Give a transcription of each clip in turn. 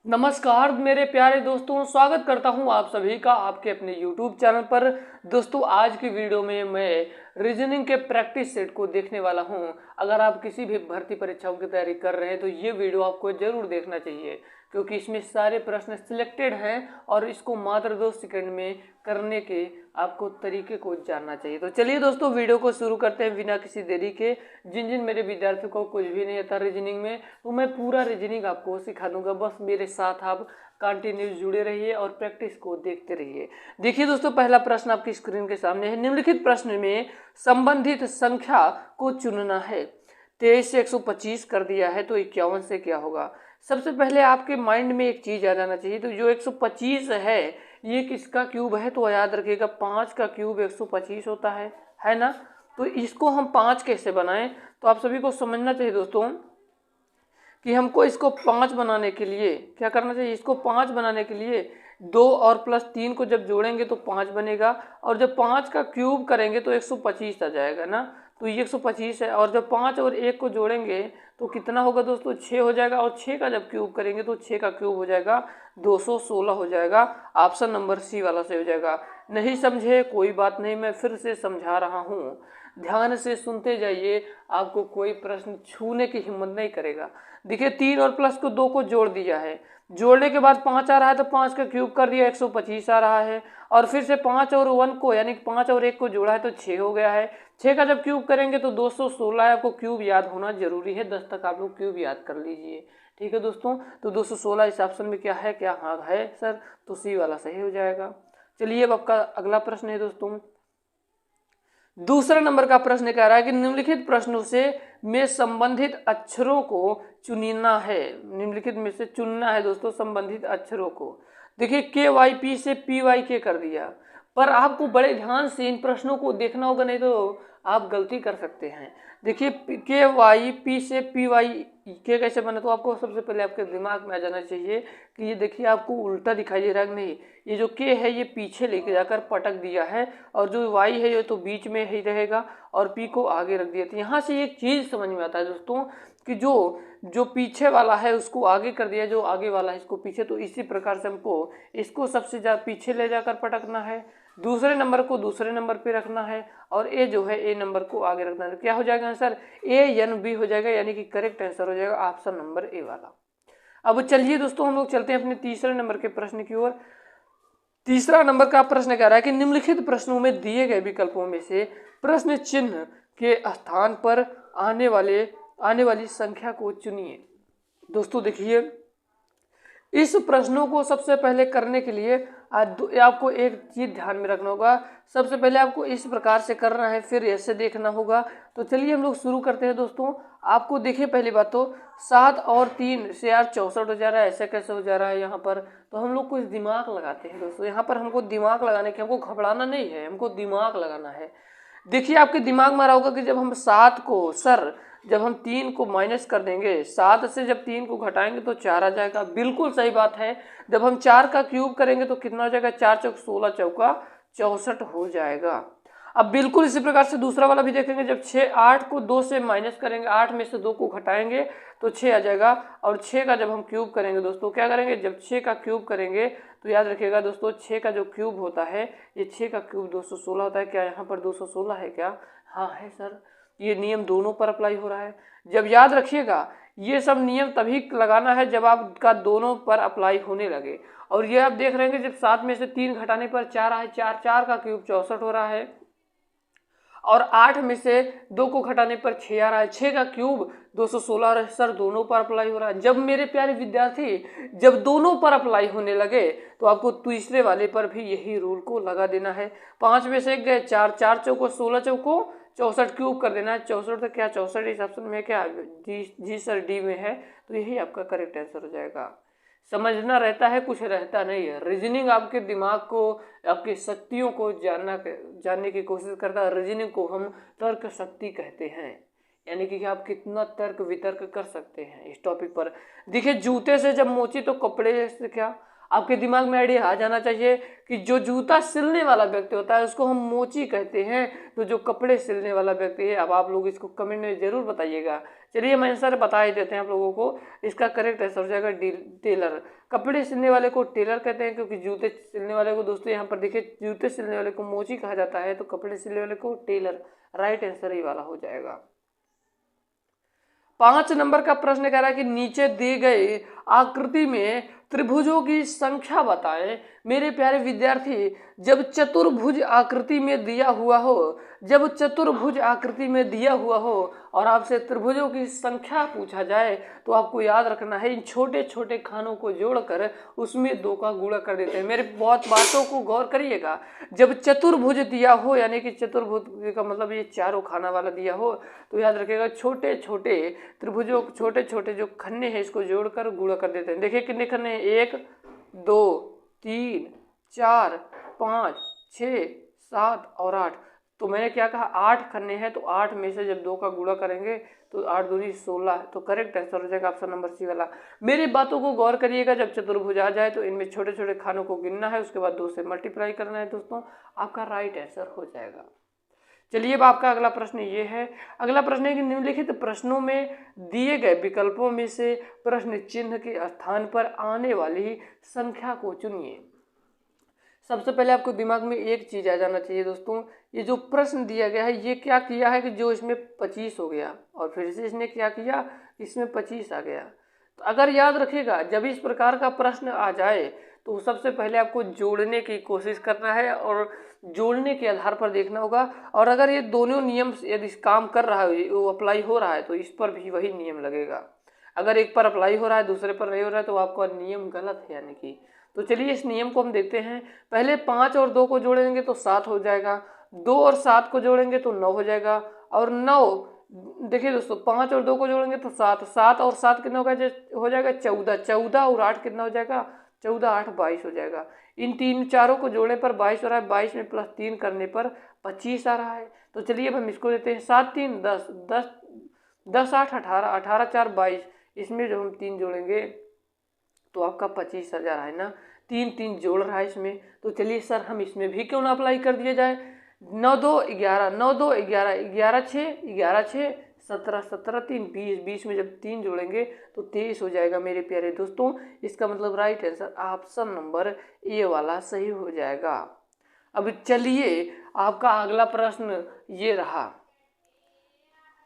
नमस्कार मेरे प्यारे दोस्तों, स्वागत करता हूं आप सभी का आपके अपने YouTube चैनल पर। दोस्तों, आज की वीडियो में मैं रीजनिंग के प्रैक्टिस सेट को देखने वाला हूं। अगर आप किसी भी भर्ती परीक्षाओं की तैयारी कर रहे हैं तो ये वीडियो आपको जरूर देखना चाहिए, क्योंकि इसमें सारे प्रश्न सिलेक्टेड हैं और इसको मात्र 2 सेकंड में करने के आपको तरीके को जानना चाहिए। तो चलिए दोस्तों, वीडियो को शुरू करते हैं बिना किसी देरी के। जिन जिन मेरे विद्यार्थियों को कुछ भी नहीं आता रीजनिंग में, तो मैं पूरा रीजनिंग आपको सिखा दूंगा। बस मेरे साथ आप कंटिन्यू जुड़े रहिए और प्रैक्टिस को देखते रहिए। देखिए दोस्तों, पहला प्रश्न आपकी स्क्रीन के सामने है। निम्नलिखित प्रश्न में संबंधित संख्या को चुनना है। 23 से 125 कर दिया है तो 51 से क्या होगा। सबसे पहले आपके माइंड में एक चीज आ जाना चाहिए, तो जो 125 है ये किसका क्यूब है, तो याद रखिएगा 5 का क्यूब 125 होता है ना। तो इसको हम 5 कैसे बनाएं, तो आप सभी को समझना चाहिए दोस्तों कि हमको इसको 5 बनाने के लिए क्या करना चाहिए। इसको 5 बनाने के लिए 2 और प्लस 3 को जब जोड़ेंगे तो 5 बनेगा, और जब 5 का क्यूब करेंगे तो 125 आ जाएगा ना। तो ये 125 है, और जब 5 और 1 को जोड़ेंगे तो कितना होगा दोस्तों, 6 हो जाएगा, और 6 का जब क्यूब करेंगे तो 6 का क्यूब हो जाएगा 216 हो जाएगा। ऑप्शन नंबर सी वाला से हो जाएगा। नहीं समझे कोई बात नहीं, मैं फिर से समझा रहा हूँ, ध्यान से सुनते जाइए, आपको कोई प्रश्न छूने की हिम्मत नहीं करेगा। देखिए 3 और प्लस को 2 को जोड़ दिया है, जोड़ने के बाद 5 आ रहा है तो 5 का क्यूब कर दिया 125 आ रहा है, और फिर से 5 और 1 को यानी 5 और 1 को जोड़ा है तो 6 हो गया है। 6 का जब क्यूब करेंगे तो 216 है। आपको क्यूब याद होना जरूरी है, 10 तक आप लोग क्यूब याद कर लीजिए। ठीक है दोस्तों, तो 216 इस ऑप्शन में क्या है, क्या हाँ है सर, तो सी वाला सही हो जाएगा। चलिए अब आपका अगला प्रश्न है दोस्तों। दूसरा नंबर का प्रश्न कह रहा है कि निम्नलिखित प्रश्नों से में संबंधित अक्षरों को चुनना है। निम्नलिखित में से चुनना है दोस्तों संबंधित अक्षरों को। देखिए के वाई पी से पी वाई के कर दिया, पर आपको बड़े ध्यान से इन प्रश्नों को देखना होगा, नहीं तो आप गलती कर सकते हैं। देखिए के वाई पी से पी वाई के कैसे बने, तो आपको सबसे पहले आपके दिमाग में आ जाना चाहिए कि ये देखिए आपको उल्टा दिखाई दे रहा है नहीं, ये जो के है ये पीछे लेके जाकर पटक दिया है, और जो वाई है ये तो बीच में ही रहेगा, और पी को आगे रख दिया। तो यहाँ से एक चीज समझ में आता है दोस्तों कि जो जो पीछे वाला है उसको आगे कर दिया, जो आगे वाला है इसको पीछे। तो इसी प्रकार से हमको इसको सबसे ज्यादा पीछे ले जाकर पटकना है, दूसरे नंबर को दूसरे नंबर पे रखना है, और ए जो है ए नंबर को आगे रखना है। क्या हो जाएगा आंसर, ए एन बी हो जाएगा, यानी कि करेक्ट आंसर हो जाएगा ऑप्शन नंबर ए वाला। अब चलिए दोस्तों हम लोग चलते हैं अपने तीसरे नंबर के प्रश्न की ओर। तीसरा नंबर का प्रश्न कह रहा है कि निम्नलिखित प्रश्नों में दिए गए विकल्पों में से प्रश्न चिन्ह के स्थान पर आने वाली संख्या को चुनिए। दोस्तों देखिए, इस प्रश्नों को सबसे पहले करने के लिए आपको एक चीज ध्यान में रखना होगा। सबसे पहले आपको इस प्रकार से करना है, फिर ऐसे देखना होगा। तो चलिए हम लोग शुरू करते हैं दोस्तों। आपको देखिए पहली बात तो 7 और 3 से यार 64 हो जा रहा है, ऐसे कैसे हो जा रहा है यहाँ पर। तो हम लोग कुछ दिमाग लगाते हैं दोस्तों, यहाँ पर हमको दिमाग लगाने के, हमको घबराना नहीं है, हमको दिमाग लगाना है। देखिए आपके दिमाग में आ रहा होगा कि जब हम 7 को सर जब हम 3 को माइनस कर देंगे, 7 से जब 3 को घटाएंगे तो 4 आ जाएगा। बिल्कुल सही बात है। जब हम 4 का क्यूब करेंगे तो कितना हो जाएगा, 4 चौक 16 चौका 64 हो जाएगा। अब बिल्कुल इसी प्रकार से दूसरा वाला भी देखेंगे। जब 8 को 2 से माइनस करेंगे, 8 में से 2 को घटाएंगे तो 6 आ जाएगा, और 6 का जब हम क्यूब करेंगे दोस्तों क्या करेंगे, जब 6 का क्यूब करेंगे तो याद रखिएगा दोस्तों 6 का जो क्यूब होता है, ये 6 का क्यूब 216 होता है। क्या यहाँ पर 216 है क्या, हाँ है सर। ये नियम दोनों पर अप्लाई हो रहा है। जब याद रखिएगा ये सब नियम तभी लगाना है जब आपका दोनों पर अप्लाई होने लगे। और ये आप देख रहे हैं जब 7 में से 3 घटाने पर 4 आए, 4 का क्यूब 64 हो रहा है, और 8 में से 2 को घटाने पर 6 आ रहा है, 6 का क्यूब 216 आ रहा है। सर दोनों पर अप्लाई हो रहा है। जब मेरे प्यारे विद्यार्थी जब दोनों पर अप्लाई होने लगे तो आपको तीसरे वाले पर भी यही रूल को लगा देना है। 5 में से 1 गए, 4 4 चौको 16 चौको 64 क्यूब कर देना है। 64 तो क्या 64 इस ऑप्शन में क्या, जी सर डी में है, तो यही आपका करेक्ट आंसर हो जाएगा। समझना रहता है, कुछ रहता नहीं है। रीजनिंग आपके दिमाग को, आपकी शक्तियों को जानने की कोशिश करता है। रीजनिंग को हम तर्क शक्ति कहते हैं, यानी कि आप कितना तर्क वितर्क कर सकते हैं इस टॉपिक पर। देखिए जूते से जब मोची तो कपड़े से क्या, आपके दिमाग में आइडिया आ जाना चाहिए कि जो जूता सिलने वाला व्यक्ति होता है उसको हम मोची कहते हैं, तो जो कपड़े सिलने वाला व्यक्ति है, अब आप लोग इसको कमेंट में जरूर बताइएगा चलिए हम आंसर बता ही देते हैं आप लोगों को। इसका करेक्ट आंसर हो जाएगा टेलर। कपड़े सिलने वाले को टेलर कहते हैं, क्योंकि जूते सिलने वाले को दोस्तों यहाँ पर देखिए जूते सिलने वाले को मोची कहा जाता है, तो कपड़े सिलने वाले को टेलर। राइट आंसर ये वाला हो जाएगा। 5 नंबर का प्रश्न कह रहा है कि नीचे दी गई आकृति में त्रिभुजों की संख्या बताएं। मेरे प्यारे विद्यार्थी, जब चतुर्भुज आकृति में दिया हुआ हो, जब चतुर्भुज आकृति में दिया हुआ हो और आपसे त्रिभुजों की संख्या पूछा जाए तो आपको याद रखना है इन छोटे छोटे खानों को जोड़कर उसमें 2 का गुणा कर देते हैं। मेरे बहुत बातों को गौर करिएगा। जब चतुर्भुज दिया हो, यानी कि चतुर्भुज का मतलब ये चारों खाना वाला दिया हो, तो याद रखिएगा छोटे छोटे त्रिभुजों, छोटे छोटे जो खन्ने हैं इसको जोड़कर गुणा कर देते हैं। देखिए कितने खन्ने हैं, 1 2 3 4 5 6 7 और 8। तो मैंने क्या कहा, 8 खन्ने हैं, तो 8 में से जब 2 का गुणा करेंगे तो 8 दूनी 16, तो करेक्ट आंसर हो जाएगा ऑप्शन नंबर सी वाला। मेरी बातों को गौर करिएगा। जब चतुर्भुज आ जाए तो इनमें छोटे छोटे खानों को गिनना है, उसके बाद 2 से मल्टीप्लाई करना है दोस्तों, आपका राइट आंसर हो जाएगा। चलिए अब आपका अगला प्रश्न ये है। अगला प्रश्न है कि निम्नलिखित प्रश्नों में दिए गए विकल्पों में से प्रश्न चिन्ह के स्थान पर आने वाली संख्या को चुनिए। सबसे पहले आपको दिमाग में एक चीज आ जाना चाहिए दोस्तों, ये जो प्रश्न दिया गया है ये क्या किया है कि जो इसमें 25 हो गया और फिर से इसने क्या किया, इसमें 25 आ गया। तो अगर याद रखिएगा जब इस प्रकार का प्रश्न आ जाए तो सबसे पहले आपको जोड़ने की कोशिश करना है और जोड़ने के आधार पर देखना होगा। और अगर ये दोनों नियम यदि काम कर रहा है, वो अप्लाई हो रहा है, तो इस पर भी वही नियम लगेगा। अगर एक पर अप्लाई हो रहा है दूसरे पर नहीं हो रहा है तो आपका नियम गलत है यानी कि। तो चलिए इस नियम को हम देखते हैं। पहले 5 और 2 को जोड़ेंगे तो 7 हो जाएगा, 2 और 7 को जोड़ेंगे तो 9 हो जाएगा, और 9 देखिए दोस्तों 5 और 2 को जोड़ेंगे तो 7, 7 और 7 कितना हो जाएगा 14, 14 और 8 कितना हो जाएगा 14, 8 22 हो जाएगा। इन तीन चारों को जोड़ने पर 22 हो रहा है, 22 में प्लस 3 करने पर 25 आ रहा है। तो चलिए अब हम इसको देते हैं 7 3 10, 10 10 8 18, 18 4 22, इसमें जो हम 3 जोड़ेंगे तो आपका 25 आ जा रहा है ना, 3 3 जोड़ रहा है इसमें। तो चलिए सर हम इसमें भी क्यों ना अप्लाई कर दिया जाए। 9 2 11, 9 2 11, 11 6 11 6 17, 17 3 20, 20 में जब 3 जोड़ेंगे तो 23 हो जाएगा मेरे प्यारे दोस्तों। इसका मतलब right answer option number A वाला सही हो जाएगा। अब चलिए आपका अगला प्रश्न ये रहा।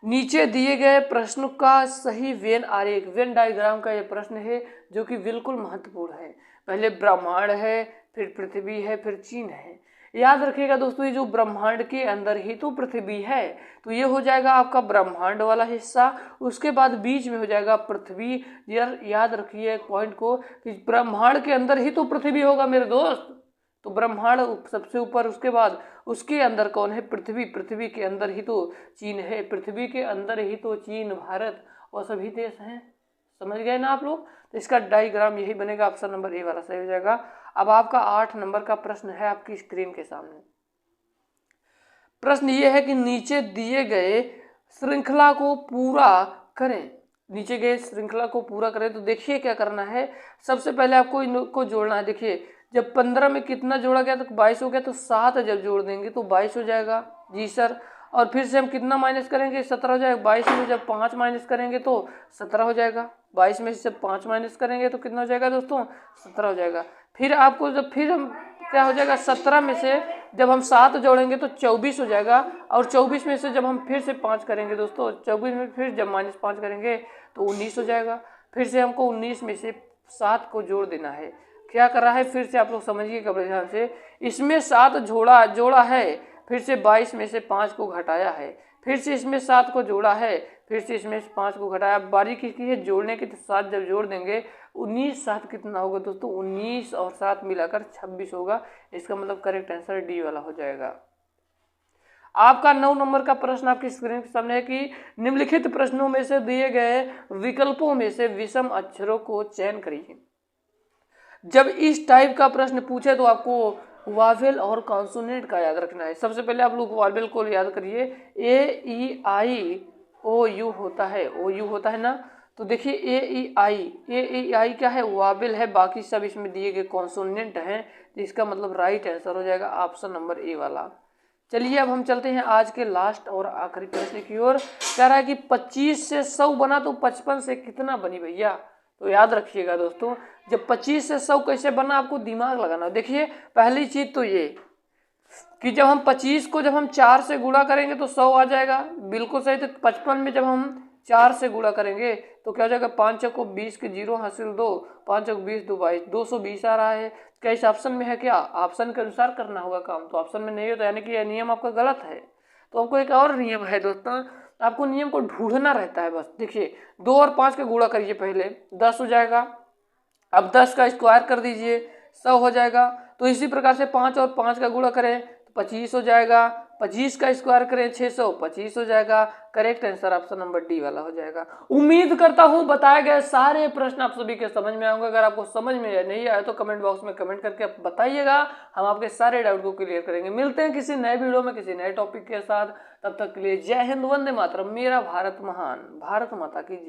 नीचे दिए गए प्रश्न का सही वेन आरेख, वेन डायग्राम का ये प्रश्न है जो कि बिल्कुल महत्वपूर्ण है। पहले ब्रह्मांड है, फिर पृथ्वी है, फिर चीन है। याद रखिएगा दोस्तों ये जो ब्रह्मांड के अंदर ही तो पृथ्वी है, तो ये हो जाएगा आपका ब्रह्मांड वाला हिस्सा। उसके बाद बीच में हो जाएगा पृथ्वी। याद रखिए पॉइंट को कि ब्रह्मांड के अंदर ही तो पृथ्वी होगा मेरे दोस्त। तो ब्रह्मांड सबसे ऊपर, उसके बाद उसके अंदर कौन है, पृथ्वी। पृथ्वी के अंदर ही तो चीन है, पृथ्वी के अंदर ही तो चीन, भारत और सभी देश हैं। समझ गए ना आप लोग। तो इसका डायग्राम यही बनेगा, ऑप्शन नंबर ए वाला सही हो जाएगा। अब आपका 8 नंबर का प्रश्न है आपकी स्क्रीन के सामने। प्रश्न ये है कि नीचे दिए गए श्रृंखला को पूरा करें। नीचे गए श्रृंखला को पूरा करें तो देखिए क्या करना है। सबसे पहले आपको इनको जोड़ना है। देखिए जब 15 में कितना जोड़ा गया तो 22 हो गया, तो 7 जब जोड़ देंगे तो 22 हो जाएगा। जी सर। और फिर से हम कितना माइनस करेंगे, 17 हो जाएगा। 22 में जब 5 माइनस करेंगे तो 17 हो जाएगा। 22 में से जब 5 माइनस करेंगे तो कितना हो जाएगा दोस्तों, 17 हो जाएगा। फिर आपको जब फिर हम क्या हो जाएगा, 17 में से जब हम 7 जोड़ेंगे तो 24 हो जाएगा। और 24 में से जब हम फिर से 5 करेंगे दोस्तों, 24 में फिर जब माइनस 5 करेंगे तो 19 हो जाएगा। फिर से हमको 19 में से 7 को जोड़ देना है। क्या कर रहा है, फिर से आप लोग समझिएगा बड़े ध्यान से। इसमें 7 जोड़ा है, फिर से 22 में से 5 को घटाया है, फिर से इसमें 7 को जोड़ा है, फिर से इसमें 5 को घटाया। बारीकी की है जोड़ने की, तो 7 जब जोड़ देंगे 19 7 कितना होगा दोस्तों, 19 और 7 मिलाकर 26 होगा। इसका मतलब करेक्ट आंसर डी वाला हो जाएगा। आपका 9 नंबर का प्रश्न आपकी स्क्रीन के सामने है कि निम्नलिखित प्रश्नों में से दिए गए विकल्पों में से विषम अक्षरों को चयन करिए। जब इस टाइप का प्रश्न पूछे तो आपको वावेल और कॉन्सोनेंट का याद रखना है। सबसे पहले आप लोग वावेल को याद करिए। A-E-I-O-U होता है, O-U होता है ना। तो देखिए A-E-I क्या है, वावेल है, बाकी सब इसमें दिए गए कॉन्सोनेंट हैं। तो इसका मतलब राइट आंसर हो जाएगा ऑप्शन नंबर ए वाला। चलिए अब हम चलते हैं आज के लास्ट और आखिरी प्रश्न की ओर। कह रहा है कि 25 से 100 बना तो 55 से कितना बनी भैया। तो याद रखिएगा दोस्तों, जब 25 से 100 कैसे बना आपको दिमाग लगाना। देखिए पहली चीज तो ये कि जब हम 25 को जब हम 4 से गुणा करेंगे तो 100 आ जाएगा, बिल्कुल सही। तो 55 में जब हम 4 से गुणा करेंगे तो क्या हो जाएगा, 5 को 20 के 0 हासिल 2, 5 को 20 2 22, 220 आ रहा है। क्या इस ऑप्शन में है? क्या ऑप्शन के अनुसार करना होगा काम, तो ऑप्शन में नहीं होता, यानी कि यह नियम आपका गलत है। तो हमको एक और नियम है दोस्तों, आपको नियम को ढूंढना रहता है बस। देखिए 2 और 5 का गुणा करिए, पहले 10 हो जाएगा, अब 10 का स्क्वायर कर दीजिए 100 हो जाएगा। तो इसी प्रकार से 5 और 5 का गुणा करें तो 25 हो जाएगा, 25 का स्क्वायर करें 600, 25 हो जाएगा। Correct answer option number D वाला हो जाएगा। उम्मीद करता हूं बताए गए सारे प्रश्न आप सभी के समझ में आएंगे। अगर आपको समझ में नहीं आया तो कमेंट बॉक्स में कमेंट करके बताइएगा, हम आपके सारे डाउट को क्लियर करेंगे। मिलते हैं किसी नए वीडियो में किसी नए टॉपिक के साथ, तब तक के लिए जय हिंद, वंदे मातरम। मेरा भारत महान, भारत माता की।